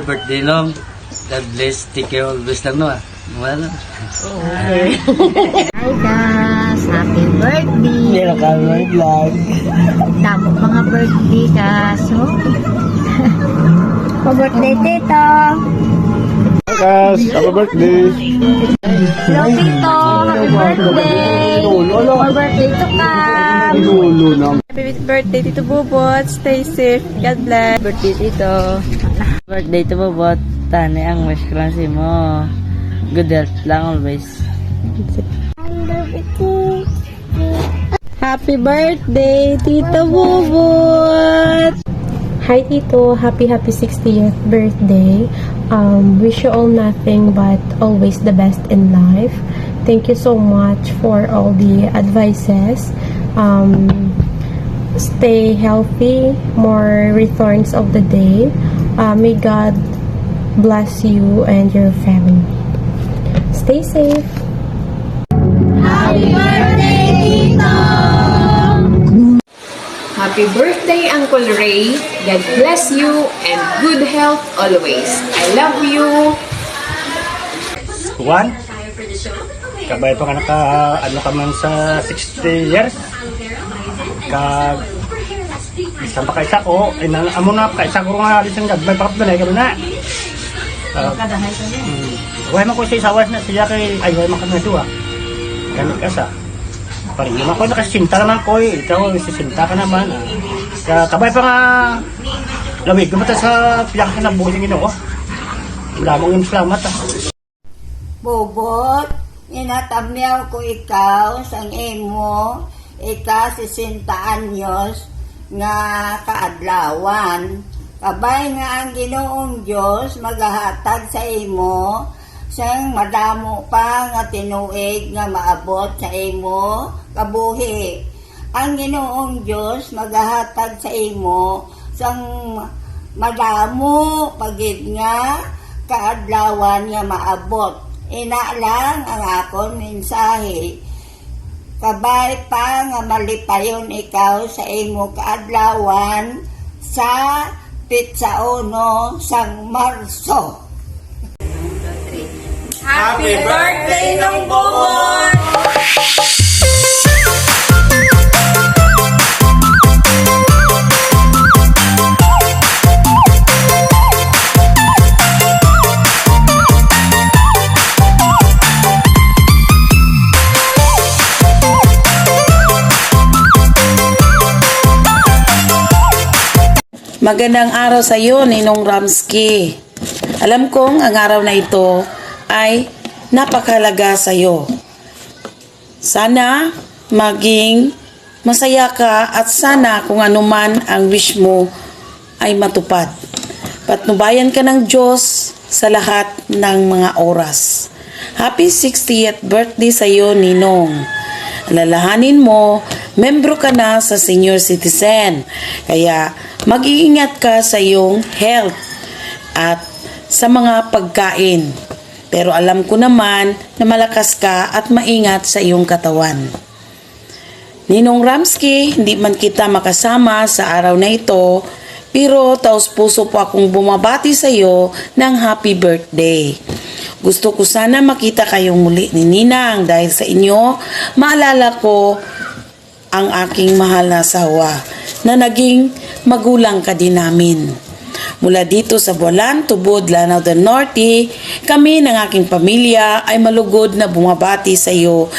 happy birthday, Nong. God bless. Take care always lang, no? Wala. Hi guys! Happy birthday! Meron ka may vlog. Damo mga birthday kaso. Pa-birthday tito! Hi guys, happy birthday! Hello tito! Happy birthday! More birthday to come! Happy birthday, Tito Bubot. Stay safe. God bless. Birthday dito. Birthday to Bobot. Tani ang wish ko lang si mo. Good health lang always. Happy birthday, Tito Bubot. Hi Tito, happy 60th birthday. Wish you all nothing but always the best in life. Thank you so much for all the advices. Stay healthy, more returns of the day. May God bless you and your family. Stay safe. Happy birthday tito! Happy birthday, Uncle Ray. God bless you and good health always. I love you. Juan, kabay pa ka naka, ano ka man sa 60 years? Isang pa kaisa ko, amo na kaisa ko nga alis ang gagmay pa kapag na, na. Huwag man ko siya isawas na siya kay, ay huwag man ka na siya. Ganit ka sa. Parin naman ko, nakasinta naman ko, ikaw, sisinta ka naman. Kabay pa nga, lamig, gumata sa piyak na buhay ng Ginoo. Lamang yung salamat. Bobot, inatamyaw ko ikaw sang imo, 60 anyos nga kaadlawan. Kabay nga ang Ginoong Diyos maghahatag sa imo sang madamo pa nga tinuig nga maabot sa imo kabuhi. Ang Ginoong Diyos maghahatag sa imo sang madamo pagid nga kaadlawan nga maabot. Ina lang ang akong mensahe. Kabay pa nga malipayon ikaw sa imo kaadlawan sa Pitsa 1 sang Marso. Happy birthday, Nong Bubot. Magandang araw sa iyo, Ninong Ramsky. Alam kong ang araw na ito ay napakahalaga sa iyo. Sana maging masaya ka at sana kung anuman ang wish mo ay matupad. Patnubayan ka ng Diyos sa lahat ng mga oras. Happy 60th birthday sa iyo, Ninong. Alalahanin mo, membro ka na sa senior citizen. Kaya mag-iingat ka sa iyong health at sa mga pagkain. Pero alam ko naman na malakas ka at maingat sa iyong katawan. Ninong Ramsky, hindi man kita makasama sa araw na ito, pero taos puso po akong bumabati sa iyo ng happy birthday. Gusto ko sana makita kayong muli ni Ninang dahil sa inyo, maalala ko ang aking mahal na asawa na naging magulang ka din namin. Mula dito sa Bualan, Tubod, Lanao del Norte, kami ng aking pamilya ay malugod na bumabati sa iyo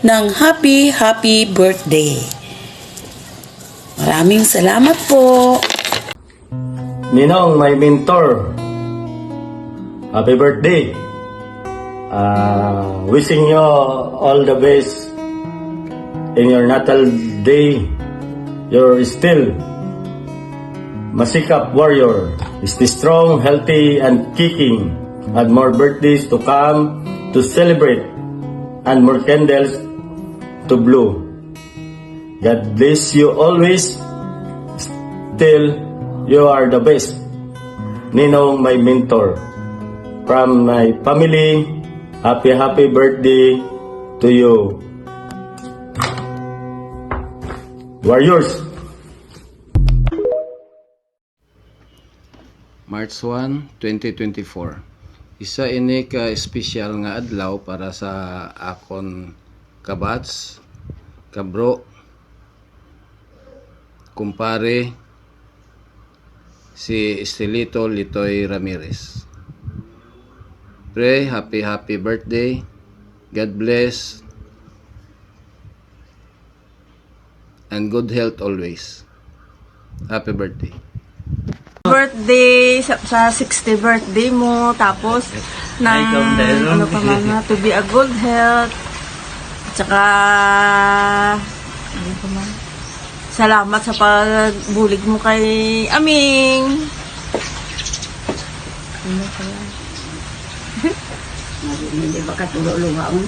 ng happy birthday. Maraming salamat po. Ninong, my mentor, happy birthday. Wishing you all the best in your natal day. You're still masikap warrior. Stay strong, healthy, and kicking. And more birthdays to come to celebrate and more candles to blow. God bless you always. Still, you are the best. Ninong, my mentor. From my family, happy birthday to you. Warriors. March 1, 2024. Isa ini ka espesyal nga adlaw para sa akon kabats, kabro, kumpare si Estelito Litoy Ramirez. Pray, happy birthday. God bless and good health always. Happy birthday. Birthday, sa 60 birthday mo, tapos ano pa man na, to be a good health. At saka, ano pa man, salamat sa pagbulig mo kay Aming. Ano pa yan? Hindi ba katulog-lugaon?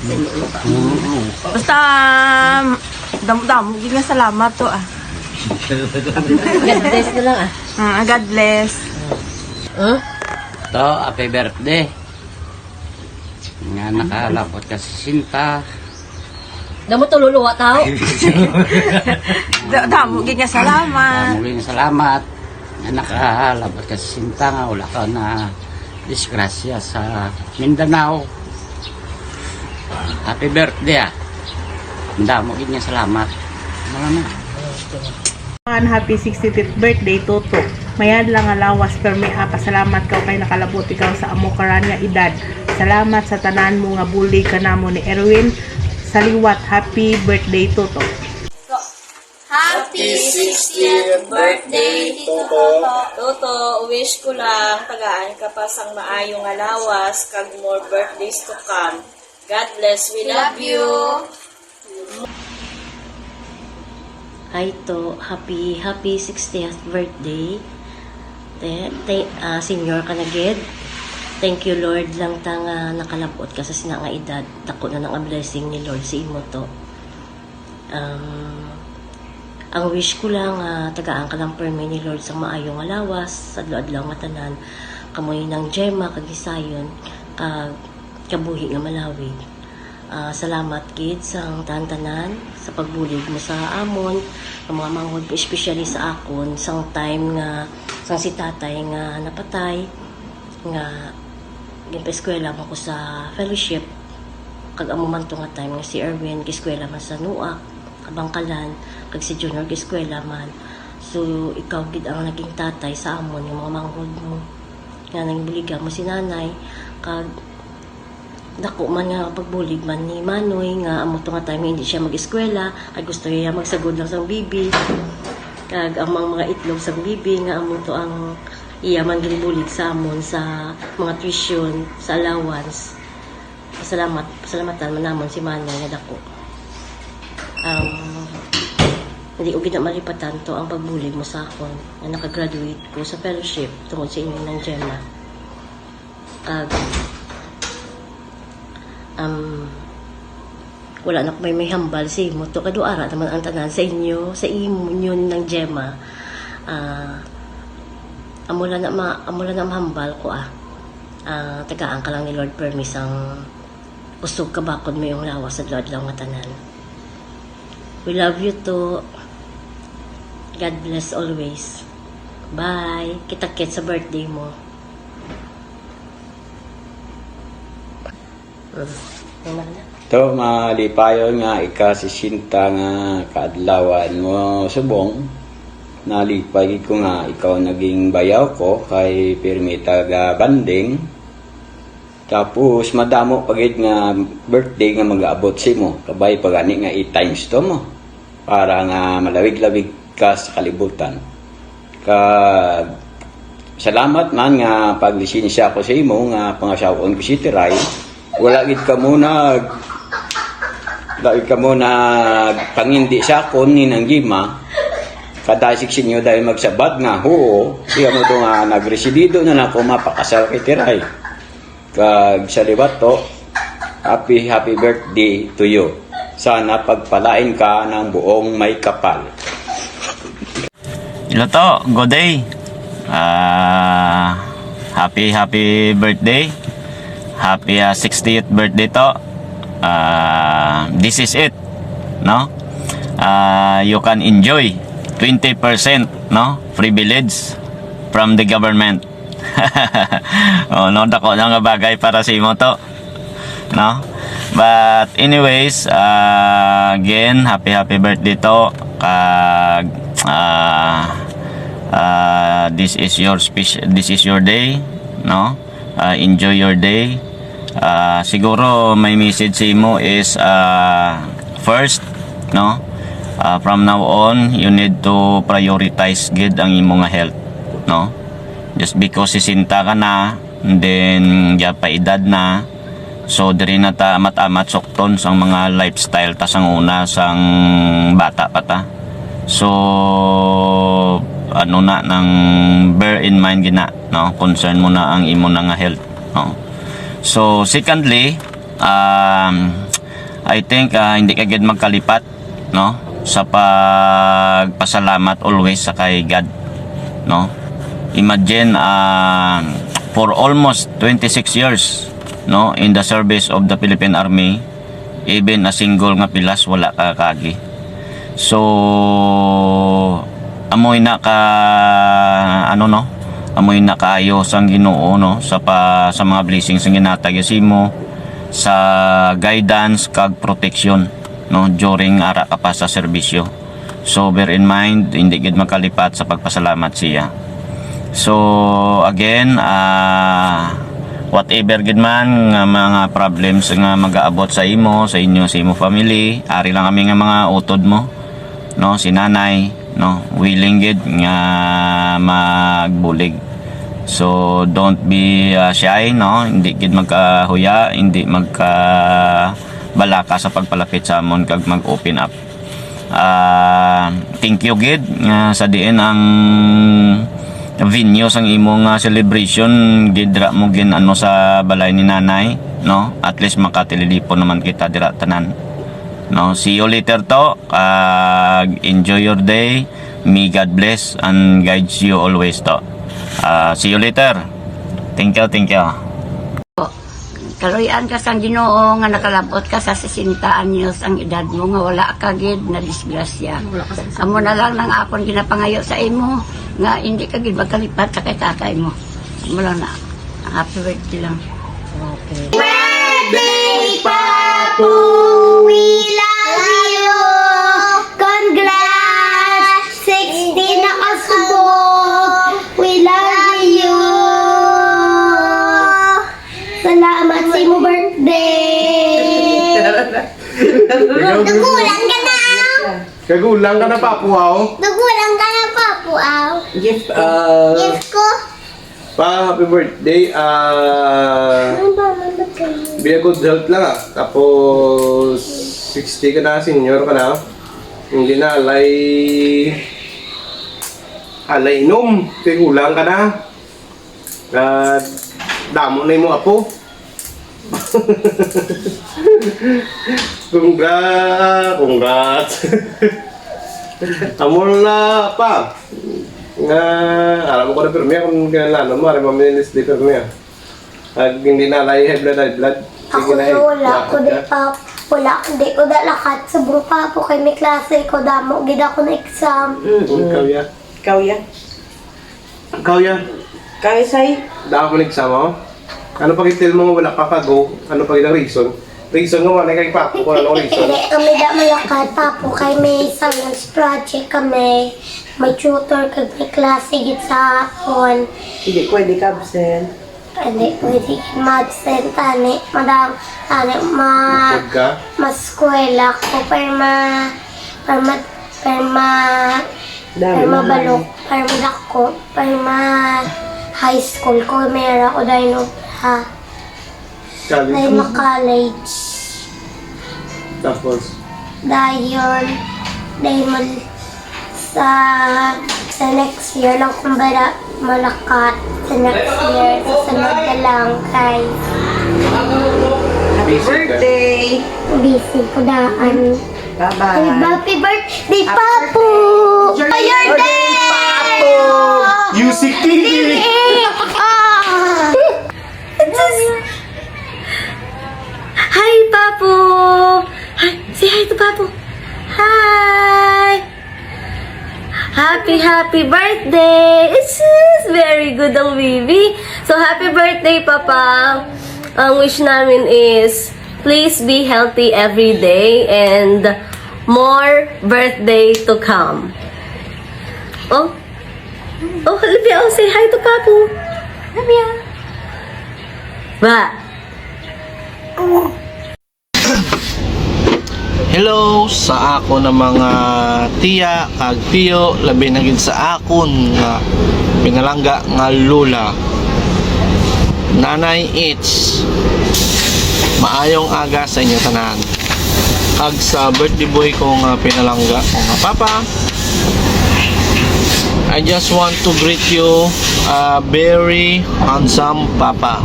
Basta, damo-damo, hindi nga salamat to God bless na lang God bless. To, happy birthday. Nga nakalapot ka sa sinta. Damo tululuwa tao. Damo, hindi nga salamat. Muling salamat. Nga nakalapot ka sa sinta nga wala ka na disgrasya sa Mindanao. Happy birthday Ang damo nga salamat. Maraming. Happy 65th birthday, Toto. Mayad lang nga lawas pero may pasalamat ka kay nakalabot ikaw sa amo karan nga edad. Salamat sa tanan mo nga bulig ka namo ni Erwin. Saliwat, happy birthday, Toto. Happy 60th birthday, Tito Toto, wish ko lang tagaan ka pa sang maayong alawas kag more birthdays to come. God bless, we love you. Hi to, happy 60th birthday. Senior ka na gid. Thank you Lord lang ta nga nakalabot ka sa sina nga edad. Dako na nang blessing ni Lord sa imo to. Ang wish ko lang tagaan ka lang permi ni Lord sa maayong alawas, sa adlaw nga tanan. Kamoy ng Gemma kag Hisayon, kag kabuhi nga Malawi. Salamat gid sa tanan sa pagbulig mo sa amon, ang mga manghod especially sa akon sang time nga sang si tatay nga napatay nga ginpa-eskwela mo ko sa fellowship kag amo man to nga time nga si Erwin giskwela man sa Nuak, Kabangkalan, kag si Junior giskwela man. So ikaw gid ang naging tatay sa amon yung mga manghod mo nga nang buligan mo si nanay kag dako man nga pagbulig man ni Manoy nga amo to nga time hindi siya mag-eskwela kag gusto niya magsagod lang sang bibi kag amang mga itlog sang bibi nga amo to ang iya man ginbulig sa amon sa mga tuition sa allowance. Pasalamatan man namon si Manoy nga dako. Hindi ko malipatan to ang pagbulig mo sa akon nga nakagraduate ko sa fellowship tungod sa inyo ng Gemma. Wala na ko may hambal sa imo to kaduara naman ang tanan sa inyo sa imo yun ng Gemma. Amula na mahambal ko tagaan ka lang ni Lord permis ang usog ka bakod mo yung lawas sa adlaw nga tanan. We love you to. God bless always. Bye. Kita-kit sa birthday mo. To, malipayon nga ikasisinta nga kaadlawan mo subong. Nalipay ko nga ikaw naging bayaw ko kay Pirmita ga banding. Tapos madamo pagid nga birthday nga mag-aabot si mo. Kabay pagani nga 8 times to mo. Para nga malawig-lawig ka sa kalibutan. Salamat man nga paglisensya ko sa imo nga pangasawon ko si Tiray. Wala gid ka muna pangindi sa akon ni nang Gima. Kadasik sinyo dahil magsabad nga huo. Siya mo to nga nagresidido na ako mapakasal kay Tiray. Kag sa libato, happy birthday to you. Sana pagpalain ka ng buong may kapal. Hello to, good day. Happy birthday. Happy 60th birthday to. This is it, no? You can enjoy 20%, no, privilege from the government. Oh, no, dako na nga bagay para sa imo to. No? But anyways, again, happy birthday to. Kag this is your day, no? Enjoy your day. Siguro may message sa imo is first, no? From now on, you need to prioritize gid ang imong health, no? Just because sisinta ka na, and then pa edad na, so diri na ta amat-amat sukton sang mga lifestyle ta sang una sang bata pa ta. So ano na nang bear in mind gina, no? Concern mo na ang imo na nga health, no? So secondly, I think hindi ka gid magkalipat, no? Sa pagpasalamat always sa kay God, no? Imagine for almost 26 years, no, in the service of the Philippine Army, even a single nga pilas wala ka kagi. So amoy na ka ano, no, amoy na kaayo sang Ginoo, no, sa mga blessings ang ginatag mo sa guidance kag protection, no, during ara ka pa sa serbisyo. So bear in mind, hindi gid makalipat sa pagpasalamat siya. So again, whatever gid man nga mga problems nga mag-aabot sa imo, sa inyo, sa imo family, ari lang kami nga mga utod mo, no, si nanay, no, willing gid nga magbulig. So don't be shy, no, hindi gid magkahuya, hindi magkabalaka sa pagpalapit sa amon kag mag-open up. Thank you gid nga sa diin ang venue sang imong celebration gidra mo gin ano sa balay ni nanay, no, at least makatililipon naman kita dira tanan, no. See you later to. Enjoy your day, may God bless and guides you always to. See you later. Thank you. Kaluyan ka sa Ginoo nga nakalabot ka sa 60 anyos ang edad mo nga wala ka gid na disgrasya. Amo na lang nang akon ginapangayo sa imo nga hindi ka gid magkalipat sa kay tatay mo. Mula na. Happy birthday lang. Okay. Birthday, Papu! We love you! Congrats! 60 na kasubok! We love you! Salamat sa imo birthday! Nagulang ka na! Kagulang ka na, Papuaw. Nagulang ka na, Papuaw. Gift, Gift ko. happy birthday. Be a good health lang, Tapos, 60 ka na, senior ka na. Hindi na alay inom. Kagulang ka na. Damo na yung mga apo. Congrats. Amor na pa. Alam mo ko na permiya kung kailan mo, alam mo minilis di permiya. Hindi na alay high blood. Ako na wala ko di pa. Wala, hindi ko na lakat. Sobrang pa po kay may klase ko. Damo, gida ko na exam. Kawya. Kaya say? Damo na exam mo? Ano pag itil mo wala ka go? Ano pag ilang reason? Reason nga wala kay Papo kung anong reason? Hindi, kami da malakad. Papo kay may science project kami. May tutor kag may klase git sa hapon. Hindi pwede ka absent. Hindi pwede ma-absent. Tani, madam, maskwela ko. Balok. Dako. High school ko. Meron ako dahil dahil college. Tapos? Dahil sa next year lang kung bala malakat. Sa next year, susunod na lang kay Happy birthday! busy ko daan. Bye-bye! Happy birthday, Papu! Happy birthday, Papu! Music TV! Hi, Papu! Hi, say hi to Papu! Hi! Happy birthday! It's very good ang baby. So, happy birthday, Papa. Ang wish namin is, please be healthy every day and more birthday to come. Oh, Olivia, say hi to Papu. Olivia. Ba? Hello sa ako na mga tiya kag tiyo, labi na gid sa akon nga pinalangga nga lula. Nanay It's, maayong aga sa inyo tanan. Kag sa birthday boy ko nga pinalangga ko nga papa, I just want to greet you a very handsome papa.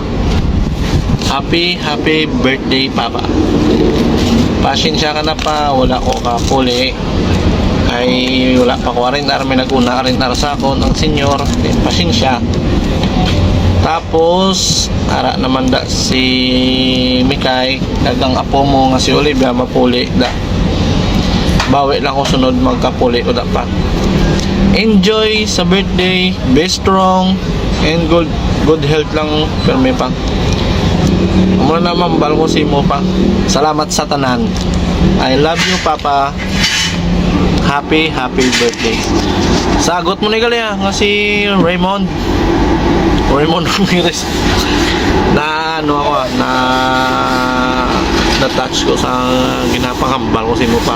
Happy birthday, Papa. Pasensya ka na pa, wala ko kapuli. Ay wala pa ko rin may nag-una rin sa akon ang senyor. Pasensya. Tapos ara naman da si Mikay, dagang apo mo nga si Olivia mapuli da. Bawi lang ko sunod magkapuli o da pa. Enjoy sa birthday, be strong and good health lang perme pa. Muna naman bal ko si mo pa. Salamat sa tanan. I love you, Papa. Happy birthday. Sagot mo ni gali nga si Raymond Ramirez. Na ano ako na touch ko sa ginapangambal ko si mo pa.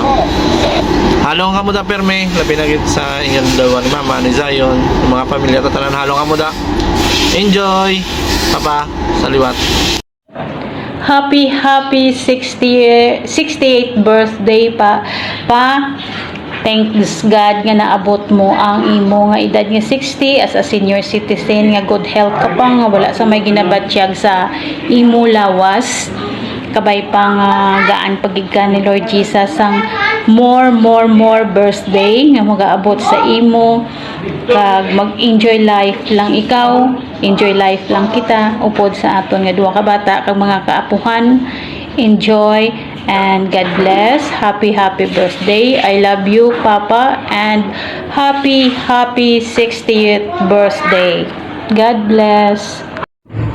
Halong ka mo da perme, labi na gid sa ingon daw ni Mama ni Zion, mga pamilya tatanan halong ka mo da. Enjoy, Papa, sa liwat. Happy 68th birthday pa. Thanks God nga naabot mo ang imo nga edad nga 60 as a senior citizen, nga good health ka pa, nga wala sa may ginabatyag sa imo lawas. Kabay pa nga gaan pagigka ni Lord Jesus ang more birthday nga magaabot sa imo, kag mag-enjoy life lang ikaw, enjoy life lang kita upod sa aton nga duha ka bata kag mga kaapuhan. Enjoy and God bless. Happy birthday. I love you, Papa, and happy 60th birthday. God bless.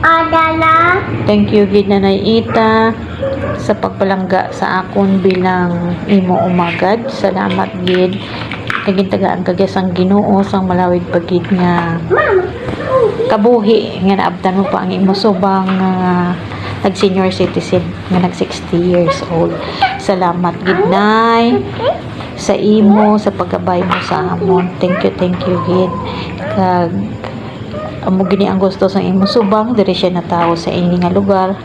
Adala. Thank you gid Nanay Ita sa pagpalangga sa akon bilang imo umagad. Salamat gid. Kagintagaan kagyas ang Ginoo sang malawig pagid nga kabuhi nga naabtan mo pa ang imo subang nag senior citizen nga nag 60 years old. Salamat gid Nay sa imo sa paggabay mo sa amon. Thank you gid. Kag amo gini ang gusto sa imo subang diri siya na tao sa ini nga lugar.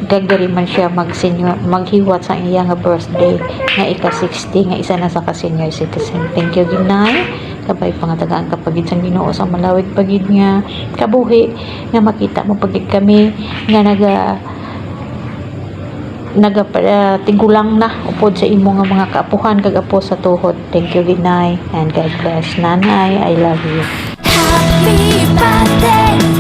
Gagdari man siya maghiwat sa iya nga birthday nga ika-60 nga isa na sa ka-senior citizen. Thank you ginay. Kabay pangatagaan kapagid sa Ginoo sa malawig pagid nga kabuhi nga makita mo pagid kami nga tigulang na upod sa imo nga mga kaapuhan kag apo sa tuhod. Thank you ginay and God bless. Nanay, I love you. Happy birthday.